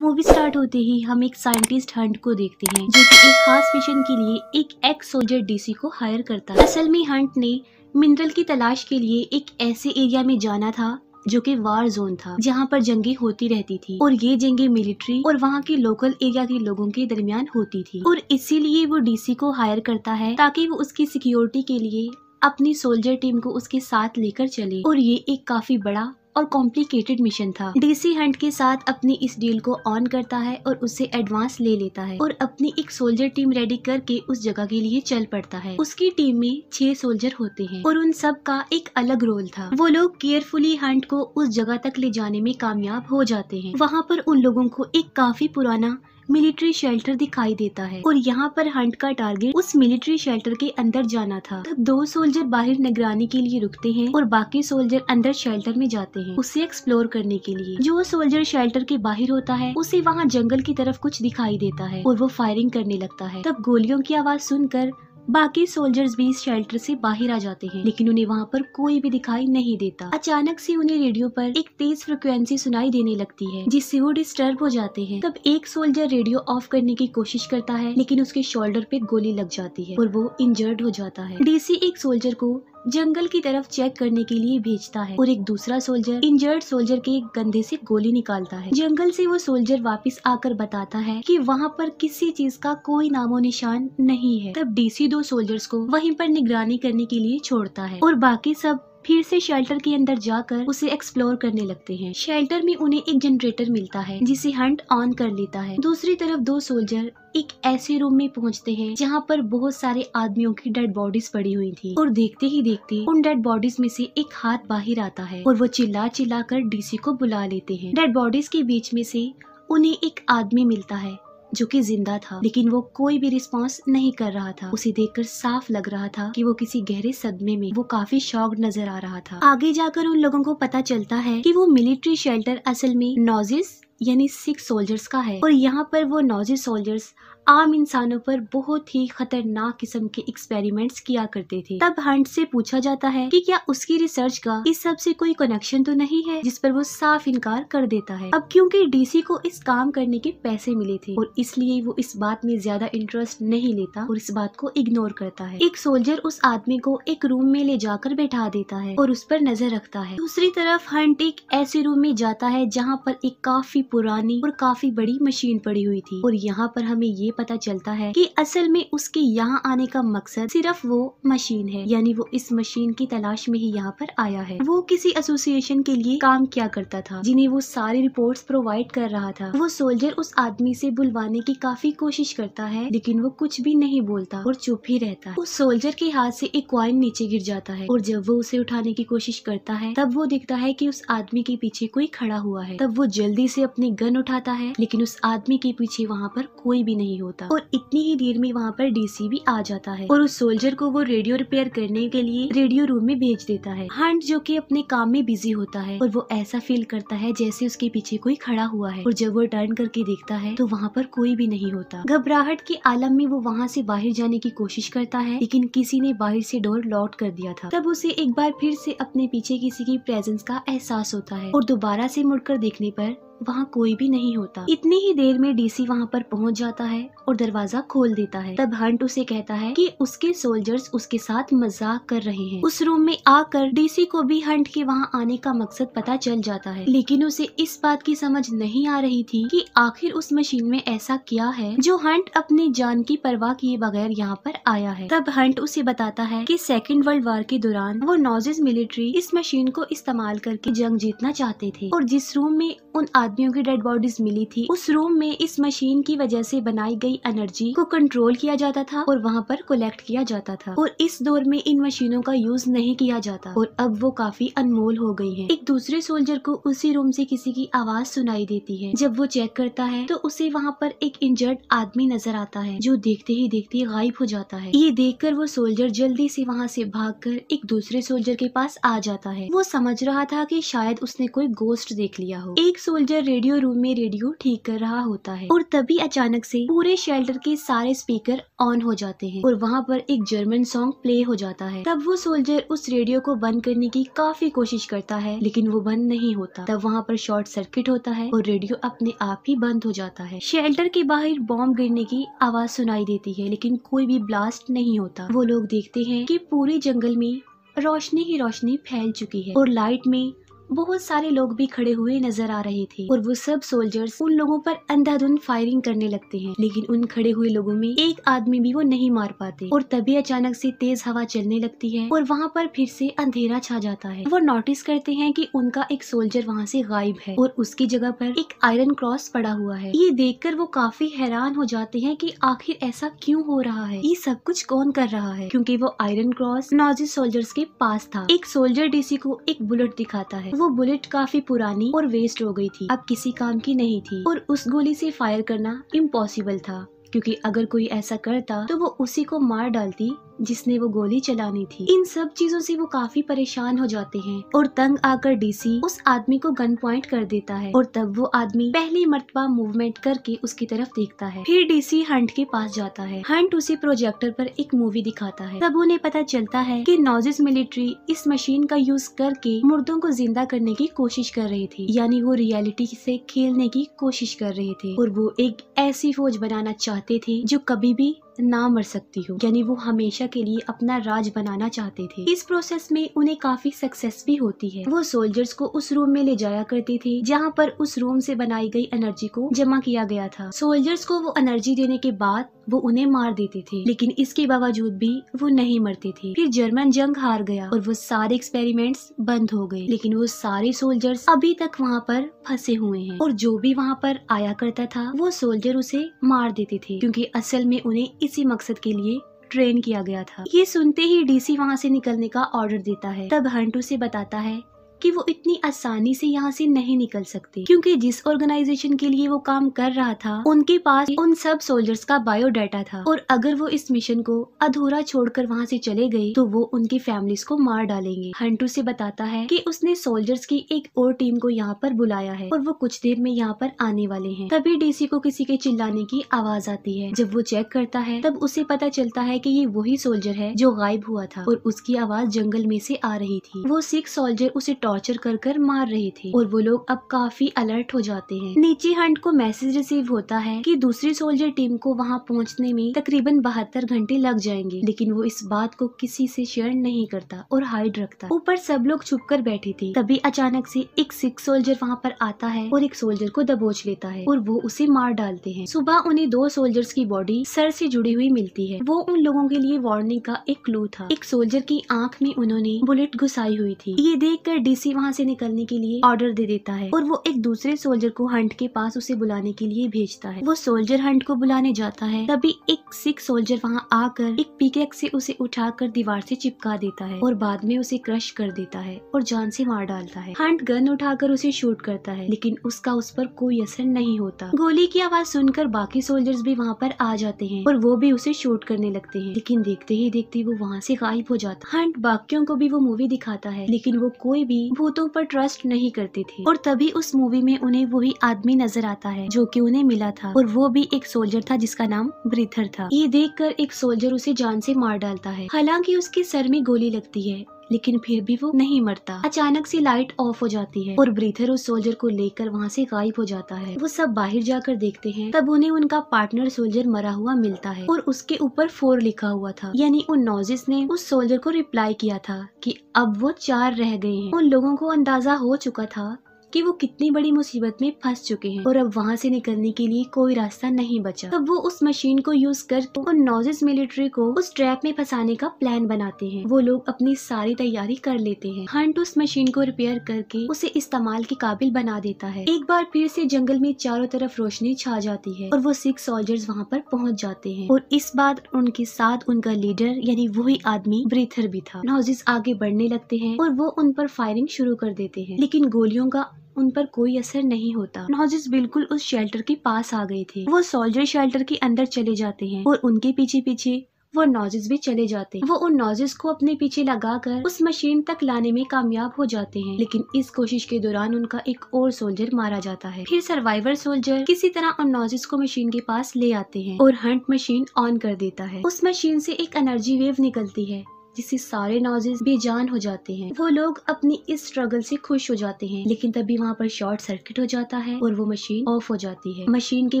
Movie start होते ही हम एक साइंटिस्ट हंट को देखते हैं जो कि एक खास मिशन के लिए एक एक्स सोल्जर डीसी को हायर करता है। असल में हंट ने मिनरल की तलाश के लिए एक ऐसे एरिया में जाना था जो कि वार जोन था, जहाँ पर जंगें होती रहती थी और ये जंगें मिलिट्री और वहाँ के लोकल एरिया के लोगों के दरमियान होती थी। और इसीलिए वो डीसी को हायर करता है ताकि वो उसकी सिक्योरिटी के लिए अपनी सोल्जर टीम को उसके साथ लेकर चले। और ये एक काफी बड़ा और कॉम्प्लिकेटेड मिशन था। डीसी हंट के साथ अपनी इस डील को ऑन करता है और उससे एडवांस ले लेता है और अपनी एक सोल्जर टीम रेडी करके उस जगह के लिए चल पड़ता है। उसकी टीम में 6 सोल्जर होते हैं और उन सब का एक अलग रोल था। वो लोग केयरफुली हंट को उस जगह तक ले जाने में कामयाब हो जाते हैं। वहाँ पर उन लोगों को एक काफी पुराना मिलिट्री शेल्टर दिखाई देता है और यहाँ पर हंट का टारगेट उस मिलिट्री शेल्टर के अंदर जाना था। तब 2 सोल्जर बाहर निगरानी के लिए रुकते हैं और बाकी सोल्जर अंदर शेल्टर में जाते हैं उसे एक्सप्लोर करने के लिए। जो सोल्जर शेल्टर के बाहर होता है उसे वहाँ जंगल की तरफ कुछ दिखाई देता है और वो फायरिंग करने लगता है। तब गोलियों की आवाज सुनकर बाकी सोल्जर्स भी शेल्टर से बाहर आ जाते हैं, लेकिन उन्हें वहाँ पर कोई भी दिखाई नहीं देता। अचानक से उन्हें रेडियो पर एक तेज फ्रिक्वेंसी सुनाई देने लगती है जिससे वो डिस्टर्ब हो जाते हैं। तब एक सोल्जर रेडियो ऑफ करने की कोशिश करता है लेकिन उसके शोल्डर पे गोली लग जाती है और वो इंजर्ड हो जाता है। डीसी एक सोल्जर को जंगल की तरफ चेक करने के लिए भेजता है और एक दूसरा सोल्जर इंजर्ड सोल्जर के कंधे से गोली निकालता है। जंगल से वो सोल्जर वापस आकर बताता है कि वहाँ पर किसी चीज का कोई नामो निशान नहीं है। तब डीसी 2 सोल्जर्स को वहीं पर निगरानी करने के लिए छोड़ता है और बाकी सब फिर से शेल्टर के अंदर जाकर उसे एक्सप्लोर करने लगते हैं। शेल्टर में उन्हें एक जनरेटर मिलता है जिसे हंट ऑन कर लेता है। दूसरी तरफ 2 सोल्जर एक ऐसे रूम में पहुंचते हैं जहां पर बहुत सारे आदमियों की डेड बॉडीज पड़ी हुई थी और देखते ही देखते उन डेड बॉडीज में से एक हाथ बाहर आता है और वो चिल्ला चिल्ला कर डीसी को बुला लेते हैं। डेड बॉडीज के बीच में से उन्हें एक आदमी मिलता है जो कि जिंदा था, लेकिन वो कोई भी रिस्पांस नहीं कर रहा था। उसे देखकर साफ लग रहा था कि वो किसी गहरे सदमे में, वो काफी शॉक्ड नजर आ रहा था। आगे जाकर उन लोगों को पता चलता है कि वो मिलिट्री शेल्टर असल में नॉजिस यानी 6 सोल्जर्स का है और यहाँ पर वो नॉजिस सोल्जर्स आम इंसानों पर बहुत ही खतरनाक किस्म के एक्सपेरिमेंट्स किया करते थे। तब हंट से पूछा जाता है कि क्या उसकी रिसर्च का इस सब से कोई कनेक्शन तो नहीं है, जिस पर वो साफ इनकार कर देता है। अब क्योंकि डीसी को इस काम करने के पैसे मिले थे और इसलिए वो इस बात में ज्यादा इंटरेस्ट नहीं लेता और इस बात को इग्नोर करता है। एक सोल्जर उस आदमी को एक रूम में ले जाकर बैठा देता है और उस पर नजर रखता है। दूसरी तरफ हंट एक ऐसे रूम में जाता है जहाँ पर एक काफी पुरानी और काफी बड़ी मशीन पड़ी हुई थी और यहाँ पर हमें ये पता चलता है कि असल में उसके यहाँ आने का मकसद सिर्फ वो मशीन है, यानी वो इस मशीन की तलाश में ही यहाँ पर आया है। वो किसी एसोसिएशन के लिए काम किया करता था जिन्हें वो सारी रिपोर्ट्स प्रोवाइड कर रहा था। वो सोल्जर उस आदमी से बुलवाने की काफी कोशिश करता है लेकिन वो कुछ भी नहीं बोलता और चुप ही रहता है। उस सोल्जर के हाथ से एक कॉइन नीचे गिर जाता है और जब वो उसे उठाने की कोशिश करता है तब वो दिखता है कि उस आदमी के पीछे कोई खड़ा हुआ है। तब वो जल्दी से अपनी गन उठाता है लेकिन उस आदमी के पीछे वहाँ पर कोई भी नहीं होता और इतनी ही देर में वहाँ पर डीसी भी आ जाता है और उस सोल्जर को वो रेडियो रिपेयर करने के लिए रेडियो रूम में भेज देता है। हंट जो कि अपने काम में बिजी होता है और वो ऐसा फील करता है जैसे उसके पीछे कोई खड़ा हुआ है और जब वो टर्न करके देखता है तो वहाँ पर कोई भी नहीं होता। घबराहट के आलम में वो वहाँ से बाहर जाने की कोशिश करता है लेकिन किसी ने बाहर से डोर लॉक कर दिया था। तब उसे एक बार फिर से अपने पीछे किसी की प्रेजेंस का एहसास होता है और दोबारा से मुड़कर देखने पर वहाँ कोई भी नहीं होता। इतनी ही देर में डीसी वहाँ पर पहुँच जाता है और दरवाजा खोल देता है। तब हंट उसे कहता है कि उसके सोल्जर्स उसके साथ मजाक कर रहे हैं। उस रूम में आकर डीसी को भी हंट के वहाँ आने का मकसद पता चल जाता है लेकिन उसे इस बात की समझ नहीं आ रही थी कि आखिर उस मशीन में ऐसा क्या है जो हंट अपनी जान की परवाह किए बगैर यहाँ पर आया है। तब हंट उसे बताता है कि 2nd वर्ल्ड वॉर के दौरान वो नॉजिस मिलिट्री इस मशीन को इस्तेमाल करके जंग जीतना चाहते थे और जिस रूम में उन आदमियों की डेड बॉडीज मिली थी उस रूम में इस मशीन की वजह से बनाई गई एनर्जी को कंट्रोल किया जाता था और वहाँ पर कलेक्ट किया जाता था और इस दौर में इन मशीनों का यूज नहीं किया जाता और अब वो काफी अनमोल हो गई हैं। एक दूसरे सोल्जर को उसी रूम से किसी की आवाज सुनाई देती है। जब वो चेक करता है तो उसे वहाँ पर एक इंजर्ड आदमी नजर आता है जो देखते ही देखते गायब हो जाता है। ये देखकर वो सोल्जर जल्दी से वहाँ से भागकर एक दूसरे सोल्जर के पास आ जाता है। वो समझ रहा था कि शायद उसने कोई गोस्ट देख लिया हो। एक सोल्जर सोल्जर रेडियो रूम में रेडियो ठीक कर रहा होता है और तभी अचानक से पूरे शेल्टर के सारे स्पीकर ऑन हो जाते हैं और वहाँ पर एक जर्मन सॉन्ग प्ले हो जाता है। तब वो सोल्जर उस रेडियो को बंद करने की काफी कोशिश करता है लेकिन वो बंद नहीं होता। तब वहाँ पर शॉर्ट सर्किट होता है और रेडियो अपने आप ही बंद हो जाता है। शेल्टर के बाहर बॉम्ब गिरने की आवाज सुनाई देती है लेकिन कोई भी ब्लास्ट नहीं होता। वो लोग देखते हैं कि पूरे जंगल में रोशनी ही रोशनी फैल चुकी है और लाइट में बहुत सारे लोग भी खड़े हुए नजर आ रहे थे और वो सब सोल्जर्स उन लोगों पर अंधाधुंध फायरिंग करने लगते हैं लेकिन उन खड़े हुए लोगों में एक आदमी भी वो नहीं मार पाते। और तभी अचानक से तेज हवा चलने लगती है और वहाँ पर फिर से अंधेरा छा जाता है। वो नोटिस करते हैं कि उनका एक सोल्जर वहाँ से गायब है और उसकी जगह पर एक आयरन क्रॉस पड़ा हुआ है। ये देखकर वो काफी हैरान हो जाते हैं कि आखिर ऐसा क्यों हो रहा है, ये सब कुछ कौन कर रहा है, क्योंकि वो आयरन क्रॉस नाजी सोल्जर्स के पास था। एक सोल्जर डीसी को एक बुलेट दिखाता है। वो बुलेट काफी पुरानी और वेस्ट हो गई थी, अब किसी काम की नहीं थी और उस गोली से फायर करना इम्पॉसिबल था क्योंकि अगर कोई ऐसा करता तो वो उसी को मार डालती जिसने वो गोली चलानी थी। इन सब चीजों से वो काफी परेशान हो जाते हैं और तंग आकर डीसी उस आदमी को गन पॉइंट कर देता है और तब वो आदमी पहली मर्तबा मूवमेंट करके उसकी तरफ देखता है। फिर डीसी हंट के पास जाता है। हंट उसे प्रोजेक्टर पर एक मूवी दिखाता है। तब उन्हें पता चलता है कि नॉजिस मिलिट्री इस मशीन का यूज करके मुर्दों को जिंदा करने की कोशिश कर रही थी, यानी वो रियलिटी से खेलने की कोशिश कर रहे थे और वो एक ऐसी फौज बनाना चाहते थे जो कभी भी ना मर सकती हो, यानी वो हमेशा के लिए अपना राज बनाना चाहते थे। इस प्रोसेस में उन्हें काफी सक्सेस भी होती है। वो सोल्जर्स को उस रूम में ले जाया करते थे जहाँ पर उस रूम से बनाई गई एनर्जी को जमा किया गया था। सोल्जर्स को वो एनर्जी देने के बाद वो उन्हें मार देते थे लेकिन इसके बावजूद भी वो नहीं मरते थे। फिर जर्मन जंग हार गया और वो सारे एक्सपेरिमेंट्स बंद हो गए लेकिन वो सारे सोल्जर्स अभी तक वहाँ पर फंसे हुए हैं और जो भी वहाँ पर आया करता था वो सोल्जर उसे मार देते थे क्योंकि असल में उन्हें इसी मकसद के लिए ट्रेन किया गया था। ये सुनते ही डीसी वहाँ से निकलने का ऑर्डर देता है। तब हंट उसे बताता है कि वो इतनी आसानी से यहाँ से नहीं निकल सकते क्योंकि जिस ऑर्गेनाइजेशन के लिए वो काम कर रहा था उनके पास उन सब सोल्जर्स का बायोडाटा था और अगर वो इस मिशन को अधूरा छोड़कर वहाँ से चले गए तो वो उनकी फैमिलीज को मार डालेंगे। हंट उसे बताता है कि उसने सोल्जर्स की एक और टीम को यहाँ पर बुलाया है और वो कुछ देर में यहाँ पर आने वाले हैं। तभी डीसी को किसी के चिल्लाने की आवाज आती है। जब वो चेक करता है तब उसे पता चलता है कि ये वही सोल्जर है जो गायब हुआ था और उसकी आवाज जंगल में से आ रही थी। वो 6 सोल्जर उसे टॉर्चर कर मार रहे थे और वो लोग अब काफी अलर्ट हो जाते हैं। नीचे हंट को मैसेज रिसीव होता है कि दूसरी सोल्जर टीम को वहां पहुंचने में तकरीबन 72 घंटे लग जाएंगे लेकिन वो इस बात को किसी से शेयर नहीं करता और हाइड रखता। ऊपर सब लोग छुप कर बैठे थे। तभी अचानक से एक 6 सोल्जर वहां पर आता है और एक सोल्जर को दबोच लेता है और वो उसे मार डालते हैं। सुबह उन्हें 2 सोल्जर्स की बॉडी सर से जुड़ी हुई मिलती है। वो उन लोगों के लिए वार्निंग का एक क्लू था। एक सोल्जर की आंख में उन्होंने बुलेट घुसाई हुई थी। ये देखकर डीसी वहाँ से निकलने के लिए ऑर्डर दे देता है और वो एक दूसरे सोल्जर को हंट के पास उसे बुलाने के लिए भेजता है। वो सोल्जर हंट को बुलाने जाता है तभी एक 6 सोल्जर वहाँ आकर एक पिकेक से उसे उठाकर दीवार से चिपका देता है और बाद में उसे क्रश कर देता है और जान से मार डालता है। हंट गन उठाकर उसे शूट करता है लेकिन उसका उस पर कोई असर नहीं होता। गोली की आवाज सुनकर बाकी सोल्जर्स भी वहाँ पर आ जाते हैं और वो भी उसे शूट करने लगते हैं लेकिन देखते ही देखते वो वहाँ से गायब हो जाता। हंट बाकियों को भी वो मूवी दिखाता है लेकिन वो कोई भी भूतों पर ट्रस्ट नहीं करते थे और तभी उस मूवी में उन्हें वही आदमी नजर आता है जो कि उन्हें मिला था और वो भी एक सोल्जर था जिसका नाम ब्रीथर था। ये देखकर एक सोल्जर उसे जान से मार डालता है। हालांकि उसके सर में गोली लगती है लेकिन फिर भी वो नहीं मरता। अचानक से लाइट ऑफ हो जाती है और ब्रीथर उस सोल्जर को लेकर वहाँ से गायब हो जाता है। वो सब बाहर जाकर देखते हैं तब उन्हें उनका पार्टनर सोल्जर मरा हुआ मिलता है और उसके ऊपर 4 लिखा हुआ था, यानी उन नॉजिस ने उस सोल्जर को रिप्लाई किया था कि अब वो 4 रह गए हैं। उन लोगों को अंदाजा हो चुका था कि वो कितनी बड़ी मुसीबत में फंस चुके हैं और अब वहाँ से निकलने के लिए कोई रास्ता नहीं बचा। तब वो उस मशीन को यूज कर उन नॉजिस मिलिट्री को उस ट्रैप में फंसाने का प्लान बनाते हैं। वो लोग अपनी सारी तैयारी कर लेते हैं। हंट उस मशीन को रिपेयर करके उसे इस्तेमाल के काबिल बना देता है। एक बार फिर से जंगल में चारों तरफ रोशनी छा जाती है और वो 6 सोल्जर्स वहाँ पर पहुँच जाते हैं और इस बार उनके साथ उनका लीडर यानी वही आदमी ब्रीथर भी था। नॉजिस आगे बढ़ने लगते हैं और वो उन पर फायरिंग शुरू कर देते हैं लेकिन गोलियों का उन पर कोई असर नहीं होता। नॉजिस बिल्कुल उस शेल्टर के पास आ गए थे। वो सोल्जर शेल्टर के अंदर चले जाते हैं और उनके पीछे पीछे वो नॉजेस भी चले जाते हैं। वो उन नॉजेस को अपने पीछे लगाकर उस मशीन तक लाने में कामयाब हो जाते हैं, लेकिन इस कोशिश के दौरान उनका एक और सोल्जर मारा जाता है। फिर सर्वाइवर सोल्जर किसी तरह उन नॉजेस को मशीन के पास ले आते हैं और हंट मशीन ऑन कर देता है। उस मशीन से एक एनर्जी वेव निकलती है जिससे सारे नॉजेस बेजान हो जाते हैं। वो लोग अपनी इस स्ट्रगल से खुश हो जाते हैं, लेकिन तभी वहाँ पर शॉर्ट सर्किट हो जाता है और वो मशीन ऑफ हो जाती है। मशीन के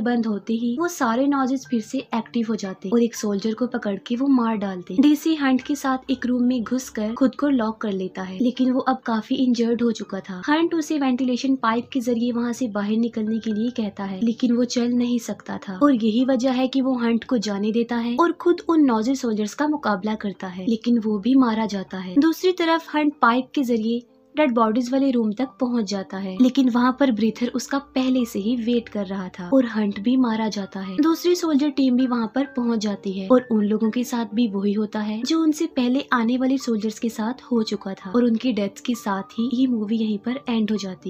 बंद होते ही वो सारे नॉजेस फिर से एक्टिव हो जाते हैं और एक सोल्जर को पकड़ के वो मार डालते हैं। डीसी हंट के साथ एक रूम में घुसकर खुद को लॉक कर लेता है, लेकिन वो अब काफी इंजर्ड हो चुका था। हंट उसे वेंटिलेशन पाइप के जरिए वहाँ से बाहर निकलने के लिए कहता है, लेकिन वो चल नहीं सकता था और यही वजह है कि वो हंट को जाने देता है और खुद उन नॉजेल सोल्जर्स का मुकाबला करता है, लेकिन वो भी मारा जाता है। दूसरी तरफ हंट पाइप के जरिए डेड बॉडीज वाले रूम तक पहुंच जाता है, लेकिन वहां पर ब्रीथर उसका पहले से ही वेट कर रहा था और हंट भी मारा जाता है। दूसरी सोल्जर टीम भी वहां पर पहुंच जाती है और उन लोगों के साथ भी वही होता है जो उनसे पहले आने वाले सोल्जर्स के साथ हो चुका था और उनकी डेथ के साथ ही ये मूवी यहीं पर एंड हो जाती है।